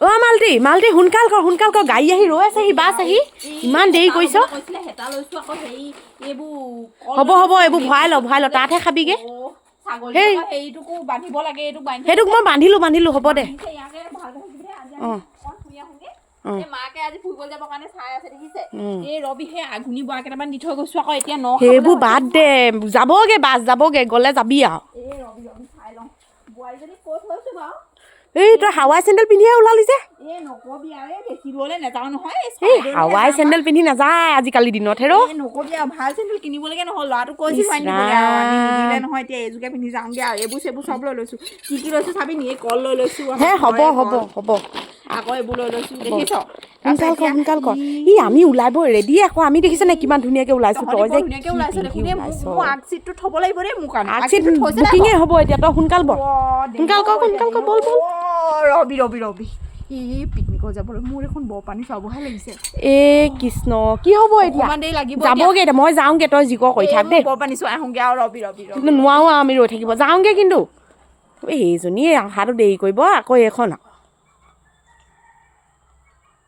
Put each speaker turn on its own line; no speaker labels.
অ' মালতি মালতি সোনকাল কৰ গাড়ী আহি ৰৈ আছে বাছ আহি ইমান দেৰি কৰিছ হ'ব এইবোৰ ভৰাই ল তাতহে খাবিগে সেইটোক মই বান্ধিলো হ'ব দে
মাকে আজি ফুৰিবলৈ যাবৰ কাৰণে চাই আছে দেখিছে এই ৰবি সেই আঘুনি বোৱা কেইটামান দি থৈ গৈছো আকৌ এতিয়া
সেইবোৰ বাদ দে যাবগে বাছ যাবগে গ'লে যাবি আৰু
এই ৰবি চাই লওঁ বোৱাৰীজনী কৈ থৈছো বাৰু
এই তই হাৱাই চেণ্ডেল পিন্ধিয়ে ওলালি যে
এই নকবি আৰু বেছি দূৰলৈ নাযাওঁ নহয়
এই হাৱাই চেণ্ডেল পিন্ধি নাযায় আজিকালি দিনত হেৰ
নকবি আৰু ভাল চেণ্ডেল কিনিবলৈকে নহয় ল'ৰাটোক কৈছিলো আনি দিবলৈ আৰু আনি নিদিলে নহয় এতিয়া এইযোৰকে পিন্ধি যাওঁগে আৰু এইবোৰ চেবোৰ চব লৈ লৈছো কি লৈছো চাবি নি কল লৈ লৈছো
হে হ'ব
আকৌ এইবোৰ লৈ লৈছো দেখিছ
সোনকাল কৰ ই আমি ওলাব ৰেডি আকৌ আমি দেখিছ নে কিমান ধুনীয়াকে ওলাইছো তই যে
ধুনীয়াকে ওলাইছ দেখোন মোৰ আগ চিটটো থব লাগিব দেই মোৰ কাৰণে
আগ চিট বুকিঙে হ'ব এতিয়া তই সোনকাল কৰ বল
ৰবি পিকনিকত যাবলৈ মোৰ এখন বৰ পানী চাবহে লাগিছে
এ কৃষ্ণ কি হ'ব এতিয়া
অকমান দেৰি লাগিব
যাবগে এতিয়া মই যাওঁগে তই যি কৰ কৰি থাক দেই
বৰ পানী চোৱা আহোঁগে আৰু ৰবি
কিন্তু নোৱাৰো আমি ৰৈ থাকিব যাওঁগে কিন্তু এইজনী অহাটো দেৰি কৰিব আকৌ এইখন